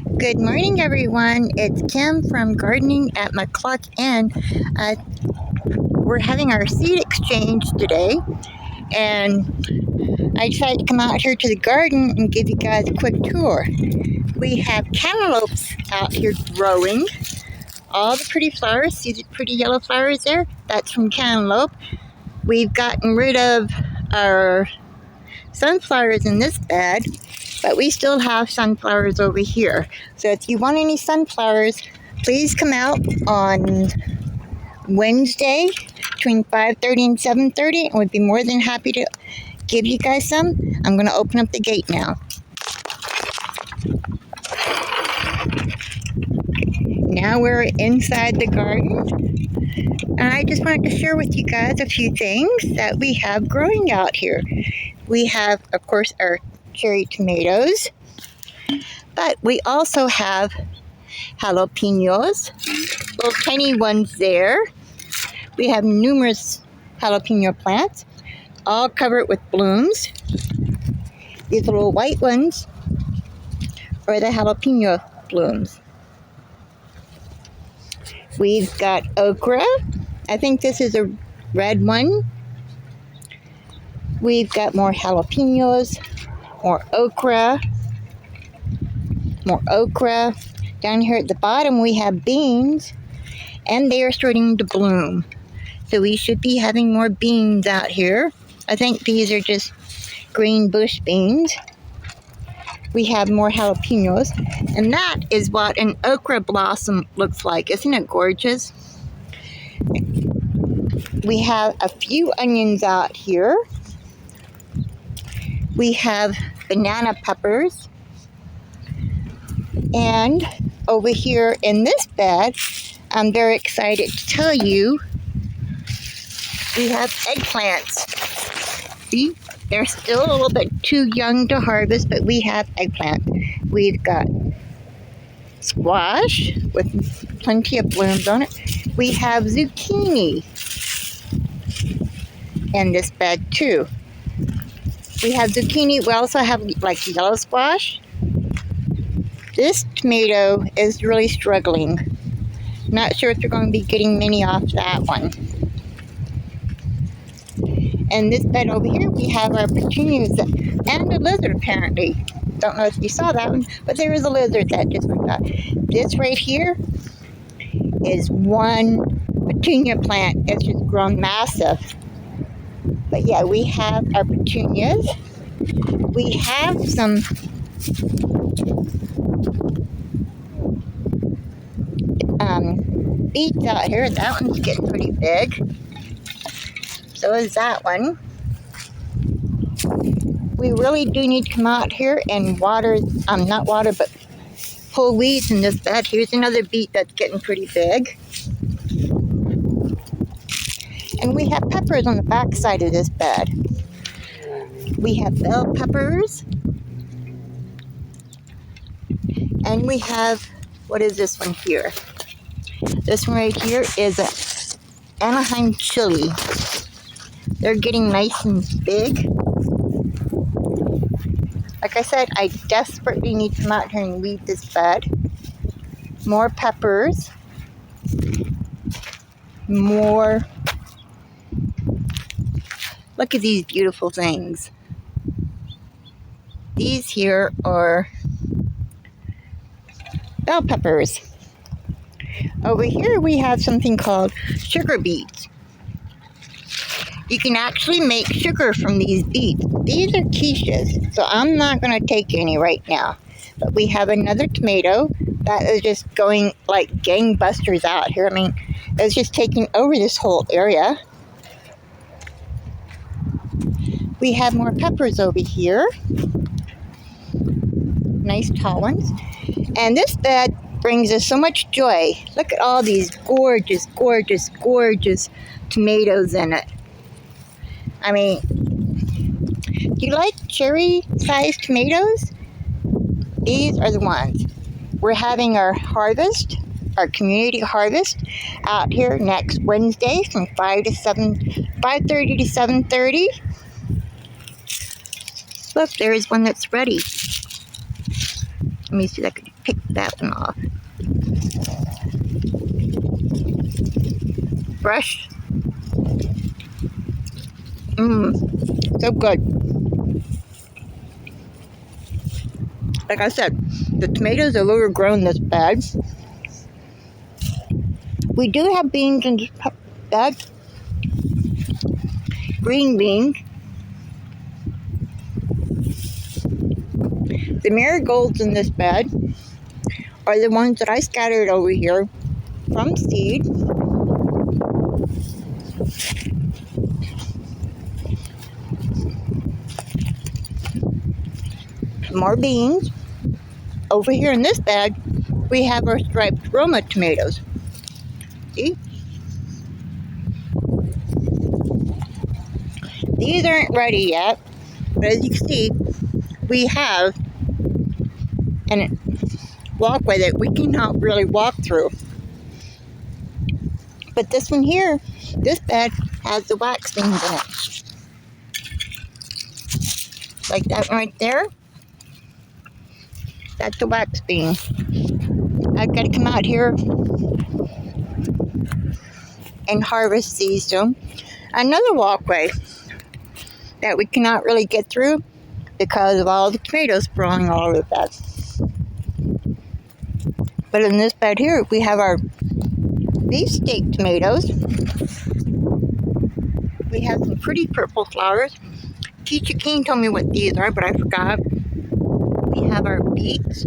Good morning, everyone. It's Kim from Gardening at McCluck Inn. We're having our seed exchange today, and I decided to come out here to the garden and give you guys a quick tour. We have cantaloupes out here growing. All the pretty flowers, see the pretty yellow flowers there? That's from cantaloupe. We've gotten rid of our sunflowers in this bed, but we still have sunflowers over here. So if you want any sunflowers, please come out on Wednesday between 5:30 and 7:30, and we'd be more than happy to give you guys some. I'm going to open up the gate now. Now we're inside the garden, and I just wanted to share with you guys a few things that we have growing out here. We have, of course, our cherry tomatoes, but we also have jalapenos, little tiny ones there. We have numerous jalapeno plants, all covered with blooms. These little white ones are the jalapeno blooms. We've got okra. I think this is a red one. We've got more jalapenos, more okra. Down here at the bottom we have beans, and they are starting to bloom. So we should be having more beans out here. I think these are just green bush beans. We have more jalapenos, and that is what an okra blossom looks like. Isn't it gorgeous? We have a few onions out here. We have banana peppers. And over here in this bed, I'm very excited to tell you, we have eggplants. See, they're still a little bit too young to harvest, but we have eggplant. We've got squash with plenty of blooms on it. We have zucchini in this bed too. We have zucchini. We also have like yellow squash. This tomato is really struggling. Not sure if they're going to be getting many off that one. And this bed over here, we have our petunias and a lizard apparently. Don't know if you saw that one, but there is a lizard that just went out. This right here is one petunia plant. It's just grown massive. But yeah, we have our petunias. We have some beets out here. That one's getting pretty big. So is that one. We really do need to come out here and water, not water, but pull weeds in this bed. Here's another beet that's getting pretty big. And we have peppers on the back side of this bed. We have bell peppers. And we have, what is this one here? This one right here is a Anaheim chili. They're getting nice and big. Like I said, I desperately need to come out here and weed this bed. More peppers. More. Look at these beautiful things. These here are bell peppers. Over here we have something called sugar beets. You can actually make sugar from these beets. These are Kishas, so I'm not going to take any right now. But we have another tomato that is just going like gangbusters out here. I mean, it's just taking over this whole area. We have more peppers over here. Nice tall ones. And this bed brings us so much joy. Look at all these gorgeous, gorgeous, gorgeous tomatoes in it. I mean, do you like cherry-sized tomatoes? These are the ones. We're having our harvest, our community harvest, out here next Wednesday from 5:30 to 7:30. Look, there is one that's ready. Let me see that. pick that one off. Fresh. So good. Like I said, the tomatoes are overgrown this bad. We do have beans in this bag. Green beans. The marigolds in this bed are the ones that I scattered over here from seed. More beans. Over here in this bag, we have our striped Roma tomatoes. See? These aren't ready yet, but as you can see, we have a walkway that we cannot really walk through. But this one here, this bed has the wax beans in it. Like that one right there. That's the wax bean. I've got to come out here and harvest these too. Another walkway that we cannot really get through because of all the tomatoes growing all over the bed. But in this bed here, we have our beefsteak tomatoes. We have some pretty purple flowers. Kisha Keene told me what these are, but I forgot. We have our beets.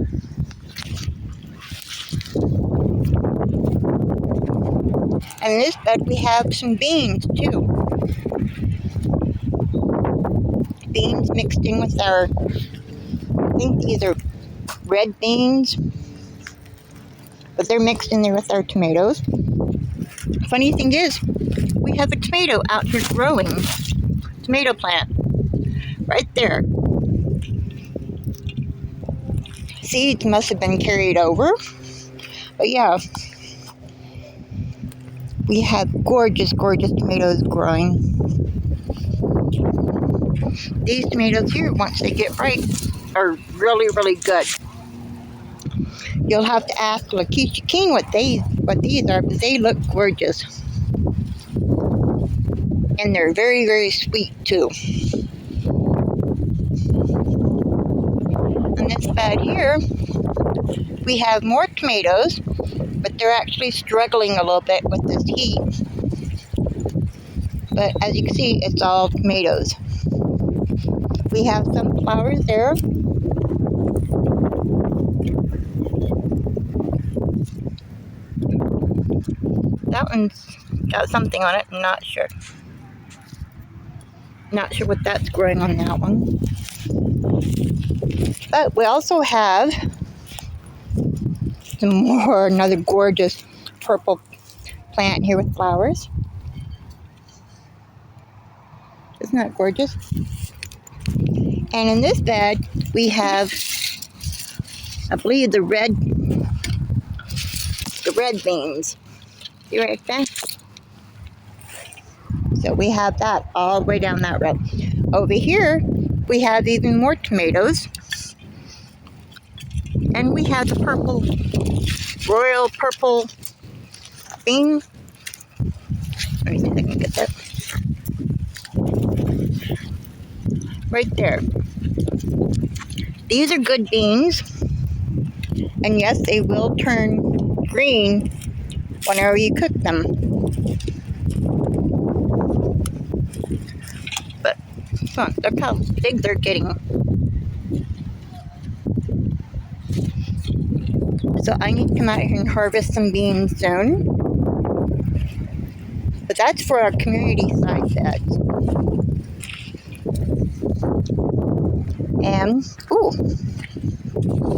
And in this bed, we have some beans too. Beans mixed in with our, I think these are red beans, but they're mixed in there with our tomatoes. Funny thing is, we have a tomato out here growing. Tomato plant. Right there. Seeds must have been carried over. But yeah, we have gorgeous, gorgeous tomatoes growing. These tomatoes here, once they get ripe, are really, really good. You'll have to ask Kisha Keene what these are, but they look gorgeous. And they're very, very sweet too. On this bed here, we have more tomatoes, but they're actually struggling a little bit with this heat. But as you can see, it's all tomatoes. We have some flowers there. That one's got something on it, I'm not sure. Not sure what that's growing on that one. But we also have another gorgeous purple plant here with flowers. Isn't that gorgeous? And in this bed, we have, I believe, the red beans. See right there? So we have that all the way down that row. Over here, we have even more tomatoes. And we have the purple, royal purple bean. Let me see if I can get that. Right there. These are good beans. And yes, they will turn green whenever you cook them. But look how big they're getting. So I need to come out here and harvest some beans soon. But that's for our community side beds. And, ooh,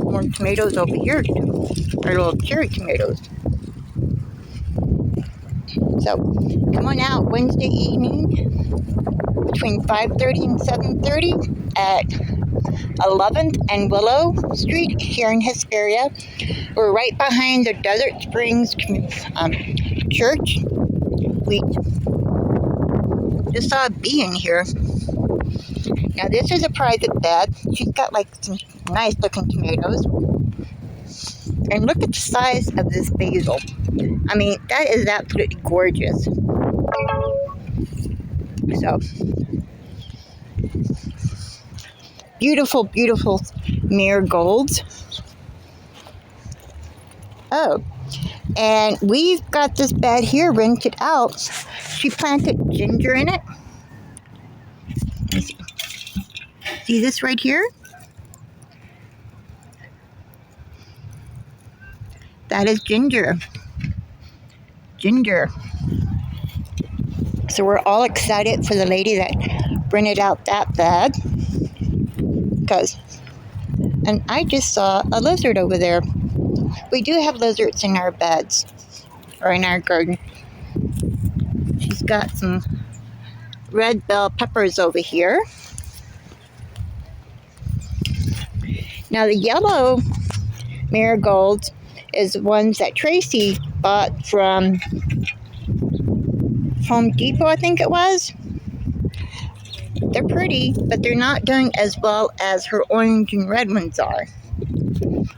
more tomatoes over here too. Our little cherry tomatoes. So, come on out Wednesday evening between 5:30 and 7:30 at 11th and Willow Street here in Hesperia. We're right behind the Desert Springs Church. We just saw a bee in here. Now this is a private bed. She's got like some nice looking tomatoes. And look at the size of this basil. I mean, that is absolutely gorgeous. So, beautiful, beautiful marigolds. Oh, and we've got this bed here rented out. She planted ginger in it. See this right here? That is ginger. Ginger. So we're all excited for the lady that rented out that bed. And I just saw a lizard over there. We do have lizards in our beds, or in our garden. She's got some red bell peppers over here. Now the yellow marigolds is the ones that Tracy bought from Home Depot, I think it was. They're pretty, but they're not doing as well as her orange and red ones are.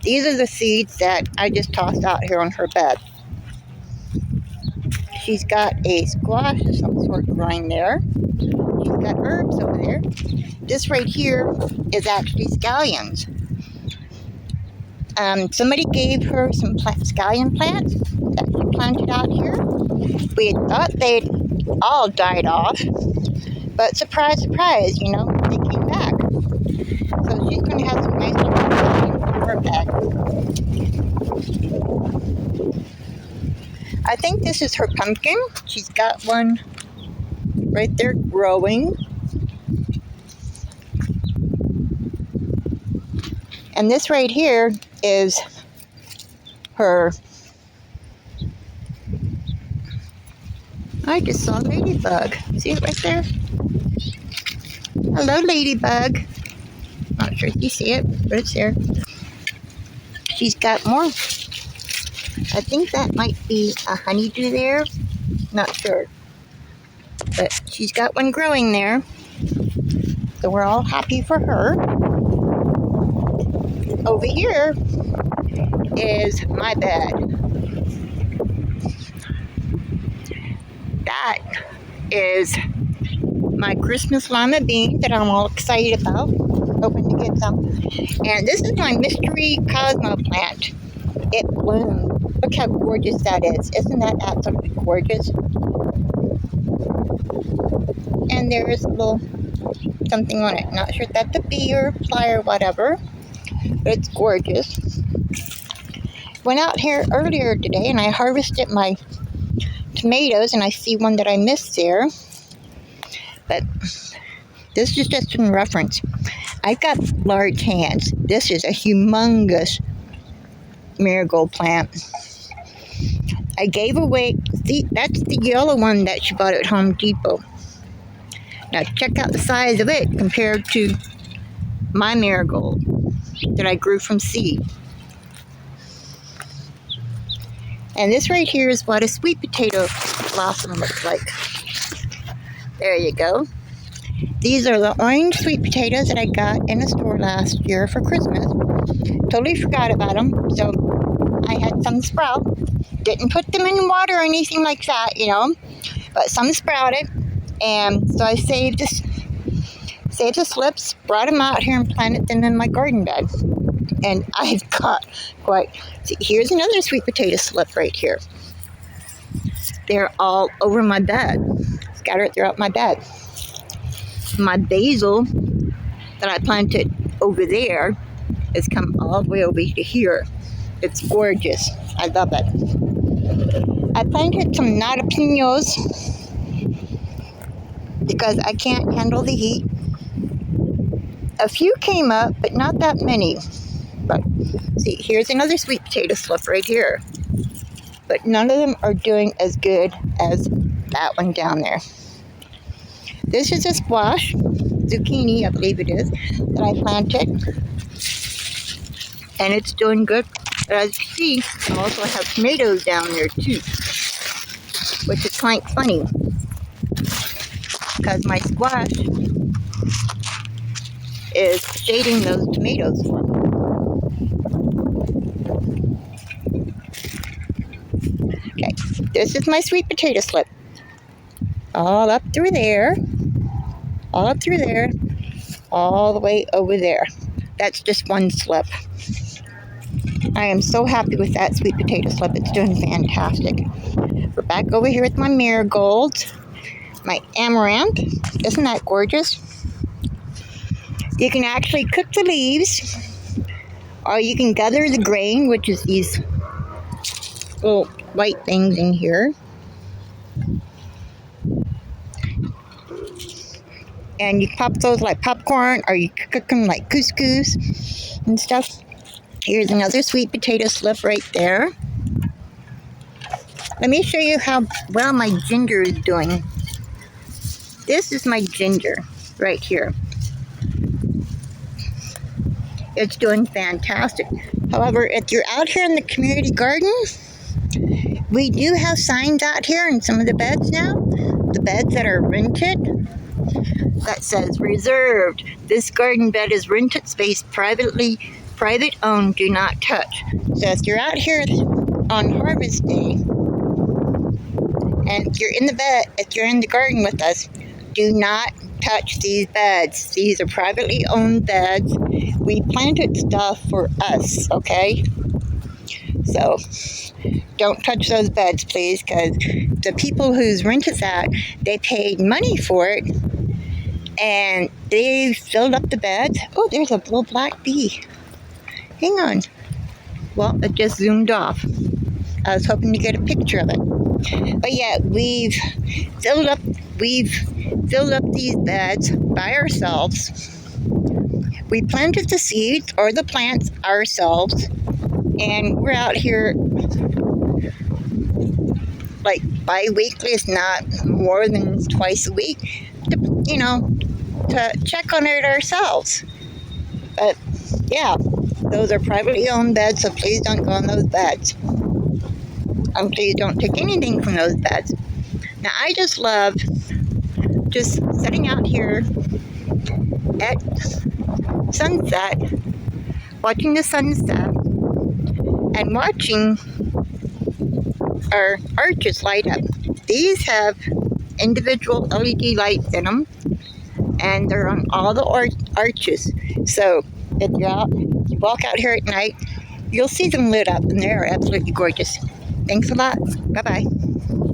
These are the seeds that I just tossed out here on her bed. She's got a squash of some sort growing there. She's got herbs over there. This right here is actually scallions. Somebody gave her some scallion plants that she planted out here. We had thought they'd all died off, but surprise, surprise, they came back. So she's going to have some nice little scallions in her bed. I think this is her pumpkin. She's got one right there growing. And this right here is her. I just saw a ladybug. See it right there? Hello, ladybug. Not sure if you see it, but it's there. She's got more. I think that might be a honeydew there. Not sure. But she's got one growing there. So we're all happy for her. Over here is my bed. That is my Christmas lima bean that I'm all excited about. Hoping to get some. And this is my mystery cosmo plant. It bloomed. Look how gorgeous that is. Isn't that absolutely gorgeous? And there's a little something on it. Not sure if that's a bee or a fly or whatever. But it's gorgeous. Went out here earlier today and I harvested my tomatoes, and I see one that I missed there. But this is just in reference. I've got large hands. This is a humongous marigold plant. I gave away, that's the yellow one that she bought at Home Depot. Now check out the size of it compared to my marigold that I grew from seed. And this right here is what a sweet potato blossom looks like. There you go. These are the orange sweet potatoes that I got in a store last year for Christmas. Totally forgot about them, so I had some sprout. Didn't put them in water or anything like that, but some sprouted. And so I saved the slips, brought them out here and planted them in my garden bed. And I've got here's another sweet potato slip right here. They're all over my bed, scattered throughout my bed. My basil that I planted over there has come all the way over to here. It's gorgeous. I love it. I planted some jalapenos because I can't handle the heat. A few came up, but not that many. But see, here's another sweet potato slip right here. But none of them are doing as good as that one down there. This is a squash, zucchini, I believe it is, that I planted. And it's doing good. But as you see, I also have tomatoes down there too, which is quite funny because my squash is shading those tomatoes for me. This is my sweet potato slip. All up through there, all up through there, all the way over there. That's just one slip. I am so happy with that sweet potato slip. It's doing fantastic. We're back over here with my marigolds, my amaranth. Isn't that gorgeous? You can actually cook the leaves, or you can gather the grain, which is these little white things in here. And you pop those like popcorn, or you cook them like couscous and stuff. Here's another sweet potato slip right there. Let me show you how well my ginger is doing. This is my ginger right here. It's doing fantastic. However, if you're out here in the community garden, we do have signs out here in some of the beds now. The beds that are rented, that says reserved. This garden bed is rented space, private owned, do not touch. So if you're out here on harvest day, and if you're in the garden with us, do not touch these beds. These are privately owned beds. We planted stuff for us, okay? So don't touch those beds, please, because the people who's rented that, they paid money for it, and they filled up the beds. Oh, there's a little black bee. Hang on. Well, it just zoomed off. I was hoping to get a picture of it. But yeah, we've filled up these beds by ourselves. We planted the seeds or the plants ourselves, and we're out here like bi-weekly, if not more than twice a week, to check on it ourselves. But yeah, those are privately owned beds, so please don't go on those beds. And please don't take anything from those beds. Now, I just love just sitting out here at sunset, watching the sunset, and watching our arches light up. These have individual LED lights in them, and they're on all the arches. So if you walk out here at night, you'll see them lit up, and they're absolutely gorgeous. Thanks a lot. Bye-bye.